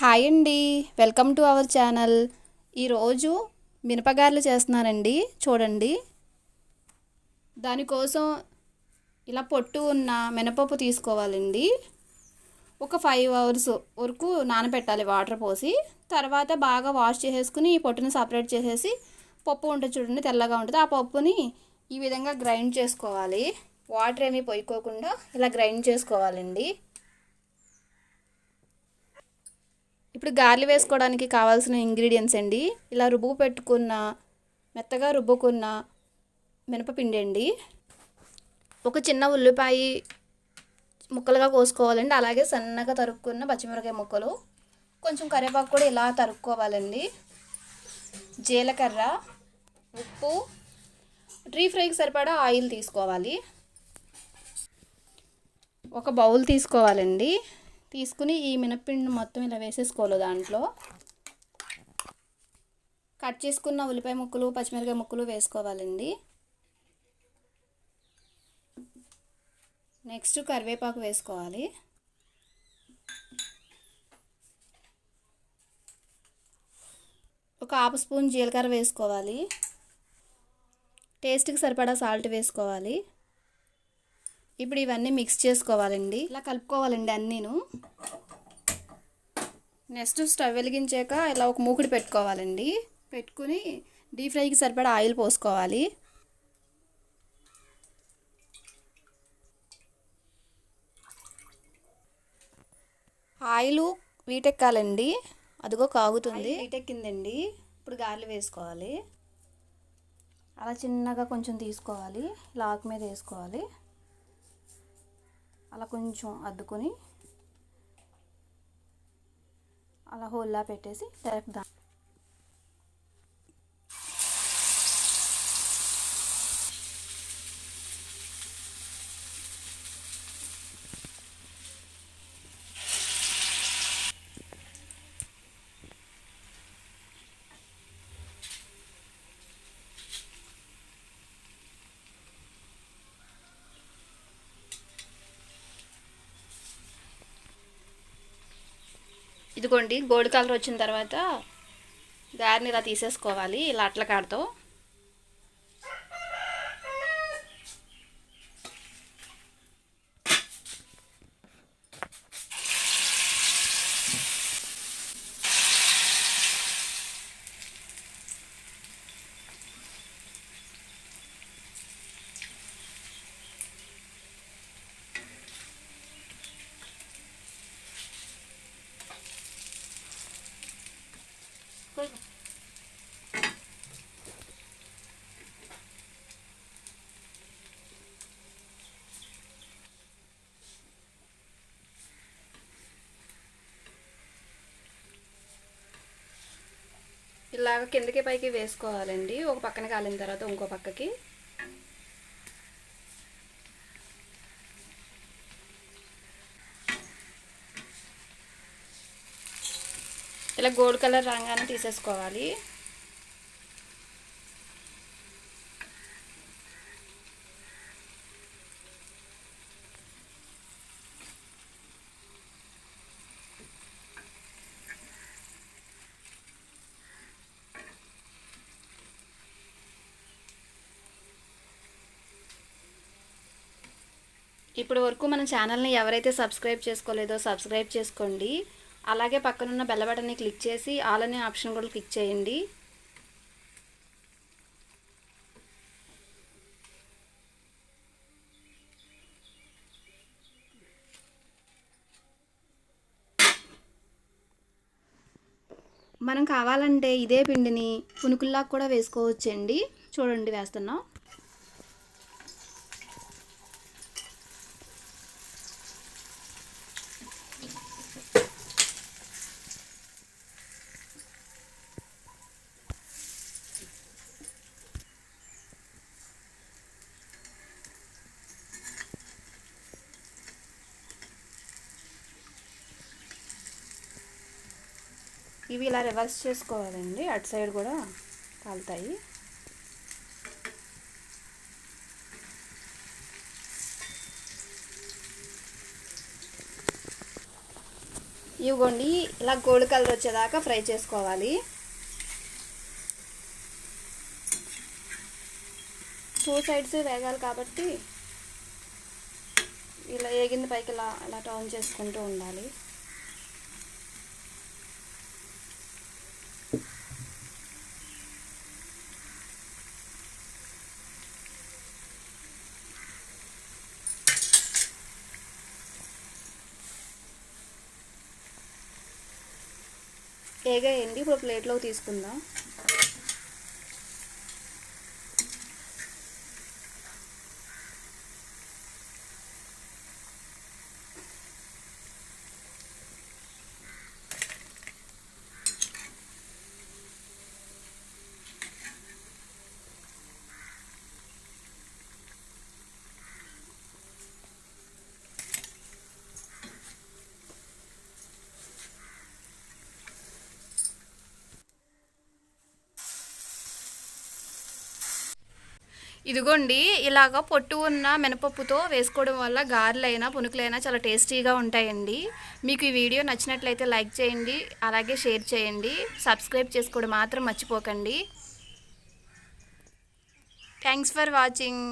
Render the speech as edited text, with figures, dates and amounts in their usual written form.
Hi అండి. Welcome to our channel. ఈరోజు మినపగారెలు చేస్తున్నానండి. చూడండి, దానికోసం ఇలా పొట్టు ఉన్న మినపప్పు తీసుకోవాలండి. ఒక 5 అవర్స్ వరకు నానబెట్టాలి వాటర్ పోసి. తర్వాత బాగా వాష్ చేసేసుకుని ఈ పొట్టుని సపరేట్ చేసేసి, పప్పు ఉంటుంది చూడండి, తెల్లగా ఉంటుంది, ఆ పప్పుని ఈ విధంగా గ్రైండ్ చేసుకోవాలి. వాటర్ ఏమీ పోయికోకుండా ఇలా గ్రైండ్ చేసుకోవాలండి. ఇప్పుడు గారెలు వేసుకోవడానికి కావాల్సిన ఇంగ్రీడియంట్స్ అండి. ఇలా మెత్తగా రుబ్బుకున్న మినపపిండి అండి. ఒక చిన్న ఉల్లిపాయ ముక్కలుగా కోసుకోవాలండి. అలాగే సన్నగా తరుక్కున్న పచ్చిమిరపకాయ ముక్కలు, కొంచెం కరివేపాకు కూడా ఇలా తరుక్కోవాలండి. జీలకర్ర, ఉప్పు, డీప్ ఫ్రైకి సరిపడా ఆయిల్ తీసుకోవాలి. ఒక బౌల్ తీసుకోవాలండి. తీసుకుని ఈ మినప్పిండి మొత్తం ఇలా వేసేసుకోవాలి. దాంట్లో కట్ చేసుకున్న ఉల్లిపాయ ముక్కలు, పచ్చిమిరపకాయ ముక్కలు వేసుకోవాలండి. నెక్స్ట్ కరివేపాకు వేసుకోవాలి. ఒక హాఫ్ స్పూన్ జీలకర్ర వేసుకోవాలి. టేస్ట్కి సరిపడా సాల్ట్ వేసుకోవాలి. ఇప్పుడు ఇవన్నీ మిక్స్ చేసుకోవాలండి. ఇలా కలుపుకోవాలండి అన్నీను. నెక్స్ట్ స్టవ్ వెలిగించాక ఇలా ఒక మూకుడు పెట్టుకోవాలండి. పెట్టుకుని డీప్ ఫ్రైకి సరిపడా ఆయిల్ పోసుకోవాలి. ఆయిల్ వీటెక్కాలండి. అదిగో కాగుతుంది, వీటెక్కిందండి. ఇప్పుడు గారెలు వేసుకోవాలి. అలా చిన్నగా కొంచెం తీసుకోవాలి, ఇలా ఆకు మీద వేసుకోవాలి. అలా కొంచెం అద్దుకొని అలా హోల్లా పెట్టేసి డైరెక్ట్ ఇదిగోండి, గోల్డ్ కలర్ వచ్చిన తర్వాత గారెని ఇలా తీసేసుకోవాలి, ఇలా అట్ల కాడతో. ఇలాగ కిందకి పైకి వేసుకోవాలండి. ఒక పక్కన కాలిన తర్వాత ఇంకో పక్కకి. ఇలా గోల్డ్ కలర్ రాగానే తీసేసుకోవాలి. ఇప్పటి వరకు మన ఛానల్ని ఎవరైతే సబ్స్క్రైబ్ చేసుకోలేదో సబ్స్క్రైబ్ చేసుకోండి. అలాగే పక్కనున్న బెల్ బటన్ని క్లిక్ చేసి ఆల్ అనే ఆప్షన్ కూడా క్లిక్ చేయండి. మనం కావాలంటే ఇదే పిండిని పునుకుల్లా కూడా వేసుకోవచ్చండి. చూడండి, వేస్తున్నాం. ఇవి ఇలా రివర్స్ చేసుకోవాలండి, అటు సైడ్ కూడా కాలుతాయి. ఇవ్వండి, ఇలా గోల్డ్ కలర్ వచ్చేదాకా ఫ్రై చేసుకోవాలి. 2 సైడ్స్ వేగాలి కాబట్టి ఇలా ఏగింది పైకి ఇలా టర్న్ చేసుకుంటూ ఉండాలి. ఏగాయండి, ఇప్పుడు ప్లేట్లోకి తీసుకుందాం. ఇదిగోండి, ఇలాగ పొట్టు ఉన్న మినపప్పుతో వేసుకోవడం వల్ల గారెలైనా పునుకులైనా చాలా టేస్టీగా ఉంటాయండి. మీకు ఈ వీడియో నచ్చినట్లయితే లైక్ చేయండి, అలాగే షేర్ చేయండి, సబ్స్క్రైబ్ చేసుకోవడం మాత్రం మర్చిపోకండి. Thanks for watching.